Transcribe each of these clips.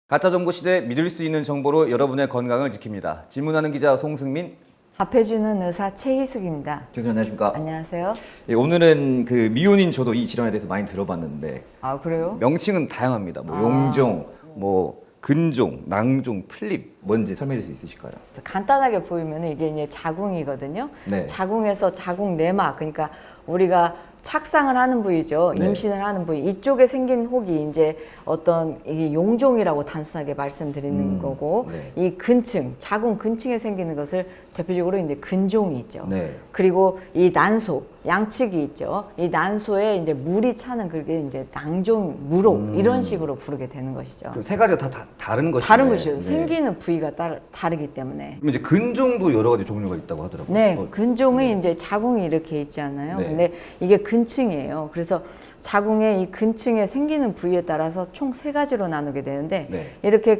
가짜 정보 시대 믿을 수 있는 정보로 여러분의 건강을 지킵니다. 질문하는 기자 송승민. 답해주는 의사 최희숙입니다. 교수님 안녕하십니까? 안녕하세요. 예, 오늘은 그 미혼인 저도 이 질환에 대해서 많이 들어봤는데 아, 그래요? 명칭은 다양합니다. 뭐 용종, 뭐 근종, 낭종, 플립 뭔지 설명해 줄 수 있으실까요? 간단하게 보이면 이게 이제 자궁이거든요. 네. 자궁에서 자궁 내막, 그러니까 우리가 착상을 하는 부위죠. 네. 임신을 하는 부위. 이쪽에 생긴 혹이 이제 어떤 이게 용종이라고 단순하게 말씀드리는 거고, 네. 이 근층, 자궁 근층에 생기는 것을 대표적으로 이제 근종이 있죠. 네. 그리고 이 난소, 양측이 있죠. 이 난소에 이제 물이 차는 그게 이제 낭종, 무록 이런 식으로 부르게 되는 것이죠. 세 가지가 다 다른 것이죠. 다른 것이죠. 네. 생기는 부위가 다르기 때문에. 그럼 이제 근종도 여러 가지 종류가 있다고 하더라고요. 네, 근종이 이제 자궁이 이렇게 있잖아요. 네. 근데 이게 근층이에요. 그래서 자궁의 이 근층에 생기는 부위에 따라서 총 세 가지로 나누게 되는데 네. 이렇게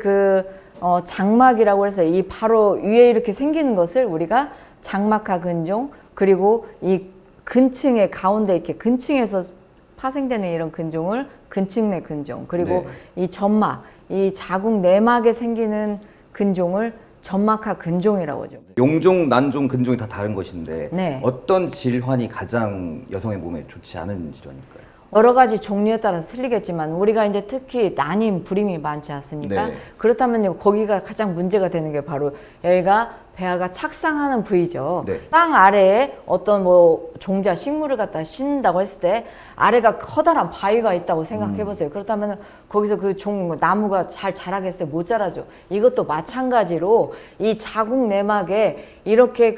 장막이라고 해서 이 바로 위에 이렇게 생기는 것을 우리가 장막하 근종, 그리고 이 근층의 가운데 이렇게 근층에서 파생되는 이런 근종을 근층 내 근종, 그리고 네. 이 점막, 이 자궁 내막에 생기는 근종을 점막하 근종이라고 하죠. 용종, 난종, 근종이 다 다른 것인데 네. 어떤 질환이 가장 여성의 몸에 좋지 않은 질환일까요? 여러 가지 종류에 따라서 틀리겠지만 우리가 이제 특히 난임, 불임이 많지 않습니까? 네. 그렇다면 거기가 가장 문제가 되는 게 바로 여기가 배아가 착상하는 부위죠. 네. 땅 아래에 어떤 종자, 식물을 갖다 심는다고 했을 때 아래가 커다란 바위가 있다고 생각해 보세요. 그렇다면 거기서 나무가 잘 자라겠어요? 못 자라죠. 이것도 마찬가지로 이 자궁 내막에 이렇게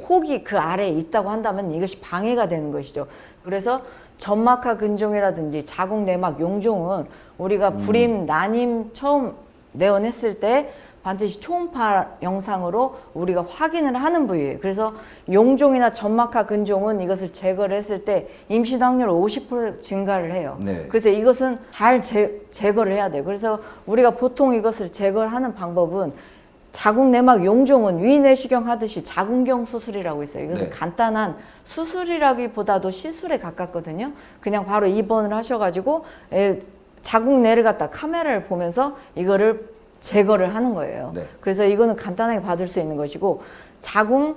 혹이 그 아래에 있다고 한다면 이것이 방해가 되는 것이죠. 그래서 점막하 근종이라든지 자궁 내막 용종은 우리가 불임, 난임 처음 내원했을 때 반드시 초음파 영상으로 우리가 확인을 하는 부위예요. 그래서 용종이나 점막하 근종은 이것을 제거를 했을 때 임신 확률 50% 증가를 해요. 네. 그래서 이것은 잘 제거를 해야 돼요. 그래서 우리가 보통 이것을 제거를 하는 방법은 자궁 내막 용종은 위내시경 하듯이 자궁경 수술이라고 있어요. 이것은 네. 간단한 수술이라기보다도 시술에 가깝거든요. 그냥 바로 입원을 하셔가지고 자궁 내를 갖다 카메라를 보면서 이거를 제거를 하는 거예요. 네. 그래서 이거는 간단하게 받을 수 있는 것이고, 자궁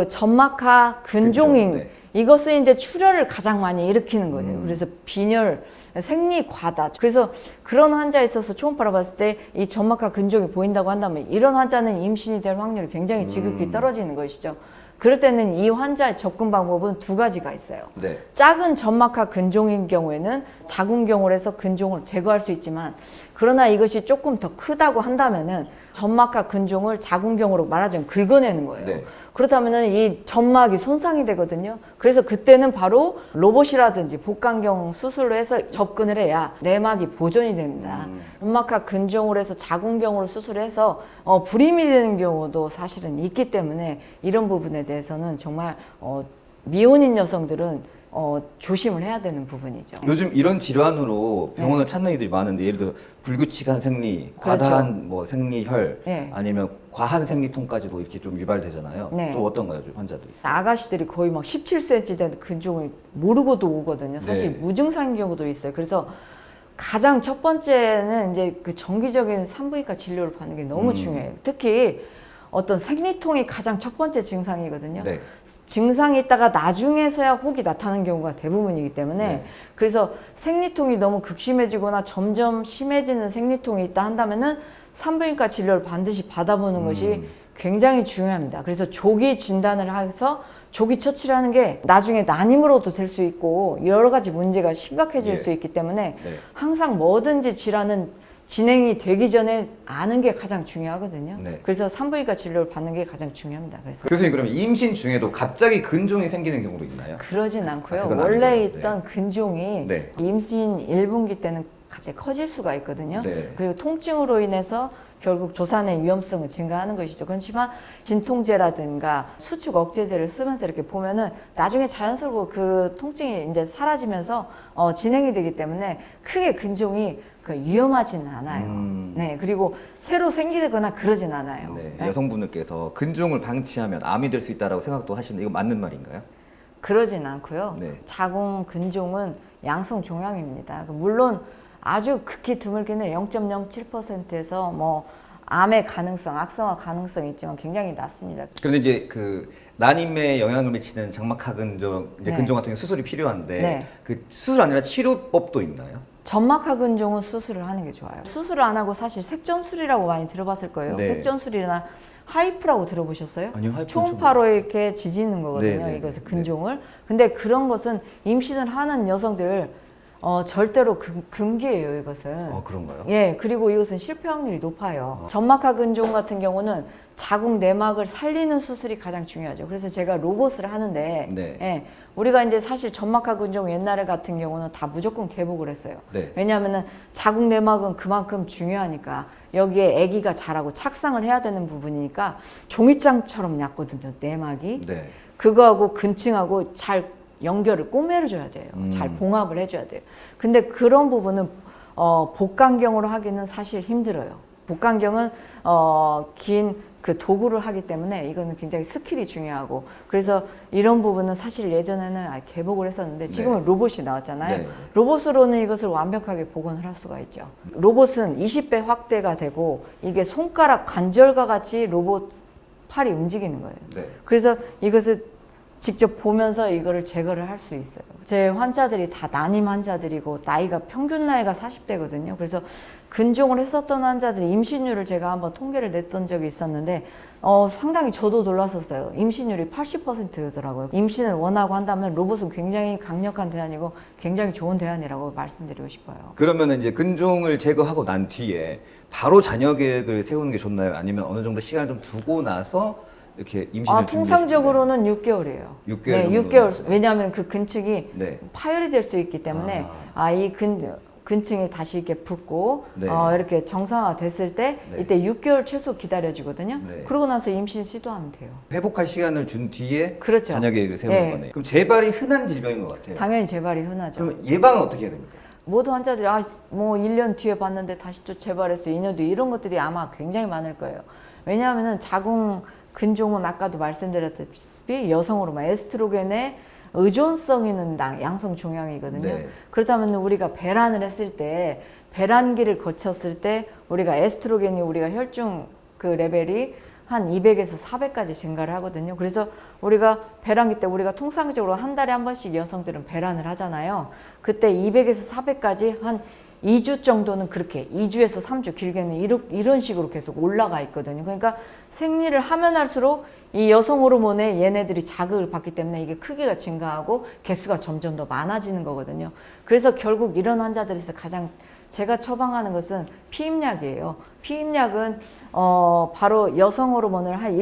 점막하 근종인 근종, 네. 이것은 이제 출혈을 가장 많이 일으키는 거예요. 그래서 빈혈, 생리 과다. 그래서 그런 환자에 있어서 초음파로 봤을 때 이 점막하 근종이 보인다고 한다면 이런 환자는 임신이 될 확률이 굉장히 지극히 떨어지는 것이죠. 그럴 때는 이 환자의 접근 방법은 두 가지가 있어요. 네. 작은 점막하 근종인 경우에는 자궁경으로 해서 근종을 제거할 수 있지만, 그러나 이것이 조금 더 크다고 한다면은 점막하 근종을 자궁경으로 말하자면 긁어내는 거예요. 네. 그렇다면은 이 점막이 손상이 되거든요. 그래서 그때는 바로 로봇이라든지 복강경 수술로 해서 접근을 해야 내막이 보존이 됩니다. 점막하 근종으로 해서 자궁경으로 수술해서 불임이 되는 경우도 사실은 있기 때문에 이런 부분에 대해서는 정말 미혼인 여성들은 조심을 해야 되는 부분이죠. 요즘 이런 질환으로 병원을 찾는 이들이 많은데 예를 들어 불규칙한 생리, 그렇죠. 과다한 생리혈, 네. 아니면 과한 생리통까지도 이렇게 좀 유발되잖아요. 네. 좀 어떤가요, 좀 환자들이? 아가씨들이 거의 막 17cm 된 근종을 모르고도 오거든요. 사실 네. 무증상인 경우도 있어요. 그래서 가장 첫 번째는 이제 정기적인 산부인과 진료를 받는 게 너무 중요해요. 특히 어떤 생리통이 가장 첫 번째 증상이거든요. 네. 증상이 있다가 나중에서야 혹이 나타나는 경우가 대부분이기 때문에 네. 그래서 생리통이 너무 극심해지거나 점점 심해지는 생리통이 있다 한다면은 산부인과 진료를 반드시 받아보는 것이 굉장히 중요합니다. 그래서 조기 진단을 해서 조기 처치를 하는 게 나중에 난임으로도 될 수 있고 여러 가지 문제가 심각해질 예. 수 있기 때문에 네. 항상 뭐든지 질환은 진행이 되기 전에 아는 게 가장 중요하거든요. 네. 그래서 산부인과 진료를 받는 게 가장 중요합니다. 그래서 교수님, 그러면 임신 중에도 갑자기 근종이 생기는 경우도 있나요? 그러진 않고요. 그건 원래 아니고요. 있던 근종이 네. 임신 1분기 때는 갑자기 커질 수가 있거든요. 네. 그리고 통증으로 인해서 결국 조산의 위험성은 증가하는 것이죠. 그렇지만 진통제라든가 수축 억제제를 쓰면서 이렇게 보면은 나중에 자연스럽고 그 통증이 이제 사라지면서 진행이 되기 때문에 크게 근종이 위험하지는 않아요. 네, 그리고 새로 생기거나 그러진 않아요. 네. 네? 여성분들께서 근종을 방치하면 암이 될 수 있다라고 생각도 하시는데 이거 맞는 말인가요? 그러진 않고요. 네. 자궁 근종은 양성 종양입니다. 물론 아주 극히 드물게는 0.07%에서 뭐 암의 가능성, 악성화 가능성이 있지만 굉장히 낮습니다. 그런데 이제 그 난임에 영향을 미치는 장막하 근종, 이제 네. 근종 같은 경우 수술이 필요한데 네. 그 수술 아니라 치료법도 있나요? 점막하 근종은 수술을 하는 게 좋아요. 수술을 안 하고 사실 색전술이라고 많이 들어봤을 거예요. 네. 색전술이나 하이프라고 들어보셨어요? 아니요, 하이프는 초음파로 이렇게 지지는 거거든요. 네, 네, 이것을 네. 근종을. 근데 그런 것은 임신을 하는 여성들 절대로 금기예요. 이것은. 그런가요? 예, 그리고 이것은 실패 확률이 높아요. 점막하 근종 같은 경우는 자궁 내막을 살리는 수술이 가장 중요하죠. 그래서 제가 로봇을 하는데, 네. 예, 우리가 이제 사실 점막하 근종 옛날에 같은 경우는 다 무조건 개복을 했어요. 네. 왜냐하면은 자궁 내막은 그만큼 중요하니까 여기에 아기가 자라고 착상을 해야 되는 부분이니까 종이장처럼 얕거든요. 내막이. 네. 그거하고 근층하고 잘 연결을 꼬매줘야 돼요. 잘 봉합을 해줘야 돼요. 근데 그런 부분은 복강경으로 하기는 사실 힘들어요. 복강경은 긴 그 도구를 하기 때문에 이거는 굉장히 스킬이 중요하고 그래서 이런 부분은 사실 예전에는 개복을 했었는데 지금은 네. 로봇이 나왔잖아요. 네. 로봇으로는 이것을 완벽하게 복원을 할 수가 있죠. 로봇은 20배 확대가 되고 이게 손가락 관절과 같이 로봇 팔이 움직이는 거예요. 네. 그래서 이것을 직접 보면서 이거를 제거를 할 수 있어요. 제 환자들이 다 난임 환자들이고 나이가 평균 나이가 40대거든요. 그래서 근종을 했었던 환자들이 임신율을 제가 한번 통계를 냈던 적이 있었는데 상당히 저도 놀랐었어요. 임신율이 80%더라고요. 임신을 원하고 한다면 로봇은 굉장히 강력한 대안이고 굉장히 좋은 대안이라고 말씀드리고 싶어요. 그러면 이제 근종을 제거하고 난 뒤에 바로 자녀 계획을 세우는 게 좋나요? 아니면 어느 정도 시간을 좀 두고 나서 이렇게 임신을 통상적으로는 6개월이에요. 6개월 네, 정도는? 6개월. 왜냐하면 그 근층이 네. 파열이 될 수 있기 때문에 이 근층이 다시 이렇게 붓고 네. 이렇게 정상화 됐을 때 네. 이때 6개월 최소 기다려주거든요. 네. 그러고 나서 임신 시도하면 돼요. 회복할 시간을 준 뒤에 그렇죠. 자녀 계획을 세우는 네. 거네요. 그럼 재발이 흔한 질병인 것 같아요. 당연히 재발이 흔하죠. 그럼 예방은 어떻게 해야 됩니까? 모든 환자들이 뭐 1년 뒤에 봤는데 다시 또 재발했어요. 2년 뒤 이런 것들이 아마 굉장히 많을 거예요. 왜냐하면은 자궁 근종은 아까도 말씀드렸다시피 여성호르몬 에스트로겐의 의존성 있는 양성 종양이거든요. 네. 그렇다면 우리가 배란을 했을 때 배란기를 거쳤을 때 우리가 에스트로겐이 우리가 혈중 그 레벨이 한 200에서 400까지 증가를 하거든요. 그래서 우리가 배란기 때 우리가 통상적으로 한 달에 한 번씩 여성들은 배란을 하잖아요. 그때 200에서 400까지 한 2주 정도는 그렇게 2주에서 3주 길게는 이런 식으로 계속 올라가 있거든요. 그러니까 생리를 하면 할수록 이 여성 호르몬에 얘네들이 자극을 받기 때문에 이게 크기가 증가하고 개수가 점점 더 많아지는 거거든요. 그래서 결국 이런 환자들에서 가장 제가 처방하는 것은 피임약이에요. 피임약은 바로 여성 호르몬을 한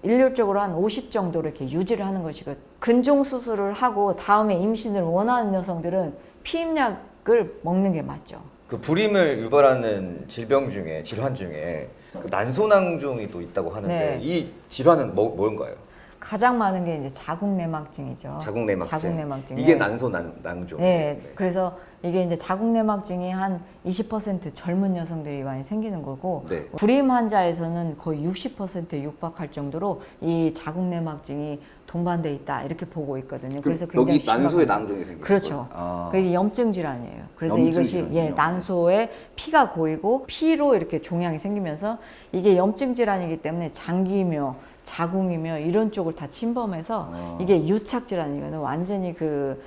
일률적으로 한 50 정도로 이렇게 유지를 하는 것이거든요. 근종 수술을 하고 다음에 임신을 원하는 여성들은 피임약을 먹는 게 맞죠. 그 불임을 유발하는 질병 중에 질환 중에 그 난소낭종이 또 있다고 하는데 네. 이 질환은 뭔가요? 가장 많은 게 이제 자궁내막증이죠. 자궁내막증. 자궁내막증. 이게 네. 난소낭종. 네. 그래서 이게 이제 자궁내막증이 한 20% 젊은 여성들이 많이 생기는 거고 네. 불임 환자에서는 거의 60%에 육박할 정도로 이 자궁내막증이 동반돼 있다 이렇게 보고 있거든요. 그래서 굉장히 여기 난소에 심각한- 낭종이 생겨요. 그렇죠. 그게 염증 질환이에요. 그래서 염증 이것이 질환이요? 난소에 피가 고이고 피로 이렇게 종양이 생기면서 이게 염증 질환이기 때문에 장기며 자궁이며 이런 쪽을 다 침범해서 이게 유착 질환이거든요. 완전히 그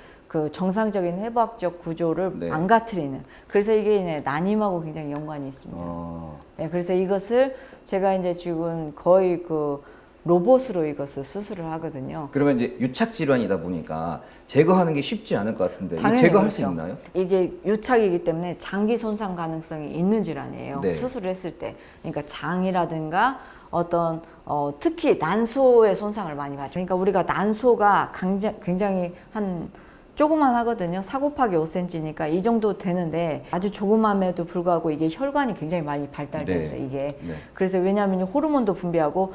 정상적인 해부학적 구조를 네. 망가뜨리는. 그래서 이게 이제 난임하고 굉장히 연관이 있습니다. 네, 그래서 이것을 제가 이제 지금 거의 그 로봇으로 이것을 수술을 하거든요. 그러면 이제 유착 질환이다 보니까 제거하는 게 쉽지 않을 것 같은데 당연히 제거할 수 그렇죠. 있나요? 이게 유착이기 때문에 장기 손상 가능성이 있는 질환이에요. 네. 수술을 했을 때. 그러니까 장이라든가 어떤 특히 난소의 손상을 많이 받죠. 그러니까 우리가 난소가 굉장히 한 조그만 하거든요. 4 곱하기 5cm니까 이 정도 되는데 아주 조그맘에도 불구하고 이게 혈관이 굉장히 많이 발달돼 있어요. 네. 이게. 네. 그래서 왜냐하면 호르몬도 분비하고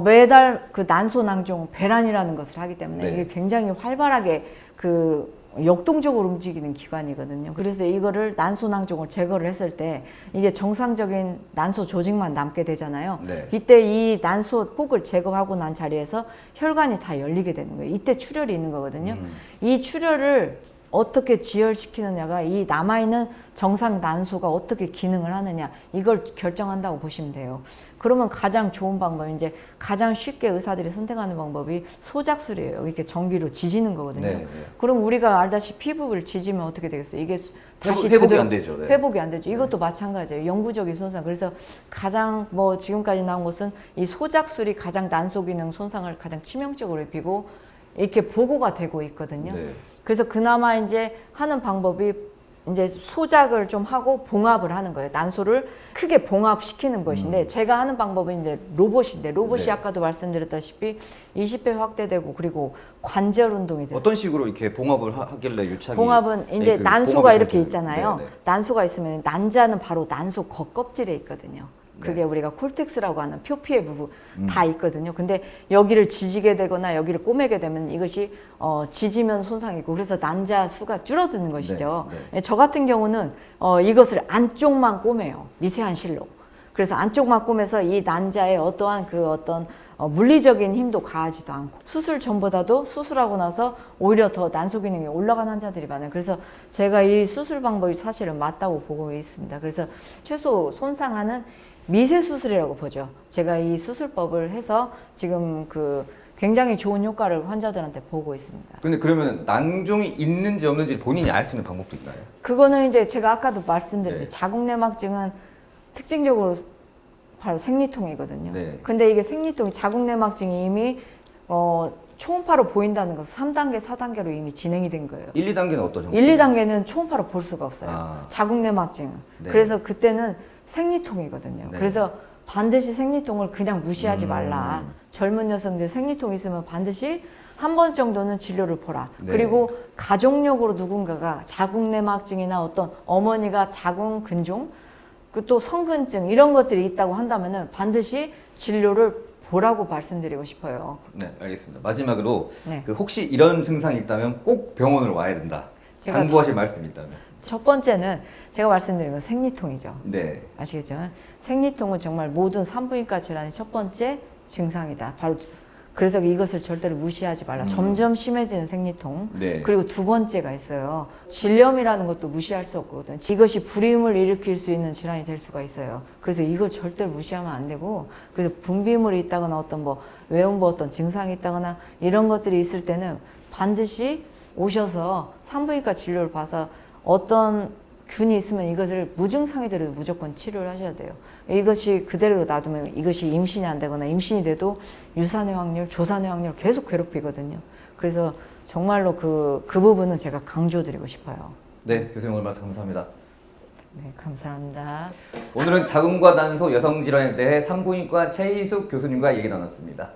매달 그 난소낭종 배란이라는 것을 하기 때문에 네. 이게 굉장히 활발하게 그 역동적으로 움직이는 기관이거든요. 그래서 이거를 난소낭종을 제거를 했을 때 이제 정상적인 난소 조직만 남게 되잖아요. 네. 이때 이 난소 폭을 제거하고 난 자리에서 혈관이 다 열리게 되는 거예요. 이때 출혈이 있는 거거든요. 이 출혈을 어떻게 지혈시키느냐가 이 남아있는 정상 난소가 어떻게 기능을 하느냐 이걸 결정한다고 보시면 돼요. 그러면 가장 좋은 방법이 이제 가장 쉽게 의사들이 선택하는 방법이 소작술이에요. 이렇게 전기로 지지는 거거든요. 네, 네. 그럼 우리가 알다시피 피부를 지지면 어떻게 되겠어요? 이게 다시 회복이 그대로 안 되죠. 네. 회복이 안 되죠. 이것도 마찬가지예요. 영구적인 손상. 그래서 가장 뭐 지금까지 나온 것은 이 소작술이 가장 난소 기능 손상을 가장 치명적으로 입히고 이렇게 보고가 되고 있거든요. 네. 그래서 그나마 이제 하는 방법이 이제 소작을 좀 하고 봉합을 하는 거예요. 난소를 크게 봉합시키는 것인데 제가 하는 방법은 이제 로봇인데 로봇이 네. 아까도 말씀드렸다시피 20배 확대되고 그리고 관절 운동이 돼요. 어떤 식으로 이렇게 봉합을 하길래 유착이 봉합은 이제 그 난소가 봉합이 이렇게 잘 있잖아요. 네, 네. 난소가 있으면 난자는 바로 난소 겉껍질에 있거든요. 그게 네. 우리가 콜텍스라고 하는 표피의 부분 다 있거든요. 근데 여기를 지지게 되거나 여기를 꼬매게 되면 이것이 지지면 손상이고 그래서 난자 수가 줄어드는 것이죠. 네, 예, 저 같은 경우는 이것을 안쪽만 꼬매요. 미세한 실로. 그래서 안쪽만 꼬매서 이 난자에 어떠한 그 어떤 물리적인 힘도 가하지도 않고 수술 전보다도 수술하고 나서 오히려 더 난소 기능이 올라간 환자들이 많아요. 그래서 제가 이 수술 방법이 사실은 맞다고 보고 있습니다. 그래서 최소 손상하는 미세 수술이라고 보죠. 제가 이 수술법을 해서 지금 그 굉장히 좋은 효과를 환자들한테 보고 있습니다. 근데 그러면 낭종이 있는지 없는지 본인이 알 수 있는 방법도 있나요? 그거는 이제 제가 아까도 말씀드렸죠. 네. 자궁내막증은 특징적으로 바로 생리통이거든요. 네. 근데 이게 생리통이 자궁내막증이 이미 초음파로 보인다는 것은 3단계, 4단계로 이미 진행이 된 거예요. 1, 2단계는 어떤 형태? 1, 2단계는 초음파로 볼 수가 없어요. 아. 자궁내막증은. 네. 그래서 그때는 생리통이거든요. 네. 그래서 반드시 생리통을 그냥 무시하지 말라. 젊은 여성들 생리통 있으면 반드시 한 번 정도는 진료를 보라. 네. 그리고 가족력으로 누군가가 자궁내막증이나 어떤 어머니가 자궁 근종, 또 성근증 이런 것들이 있다고 한다면은 반드시 진료를 보라고 말씀드리고 싶어요. 네, 알겠습니다. 마지막으로 네. 그 혹시 이런 증상이 있다면 꼭 병원을 와야 된다. 제가 당부하실 말씀이 있다면. 첫 번째는 제가 말씀드린 건 생리통이죠. 네. 아시겠죠? 생리통은 정말 모든 산부인과 질환의 첫 번째 증상이다. 바로 그래서 이것을 절대로 무시하지 말라. 점점 심해지는 생리통. 네. 그리고 두 번째가 있어요. 질염이라는 것도 무시할 수 없거든요. 이것이 불임을 일으킬 수 있는 질환이 될 수가 있어요. 그래서 이걸 절대로 무시하면 안 되고, 그래서 분비물이 있다거나 어떤 뭐 외음부 어떤 증상이 있다거나 이런 것들이 있을 때는 반드시 오셔서 산부인과 진료를 봐서 어떤 균이 있으면 이것을 무증상이 되더라도 무조건 치료를 하셔야 돼요. 이것이 그대로 놔두면 이것이 임신이 안 되거나 임신이 돼도 유산의 확률, 조산의 확률 계속 괴롭히거든요. 그래서 정말로 그 부분은 제가 강조드리고 싶어요. 네, 교수님 오늘 말씀 감사합니다. 네, 감사합니다. 오늘은 자궁과 난소 여성질환에 대해 산부인과 최희숙 교수님과 얘기 나눴습니다.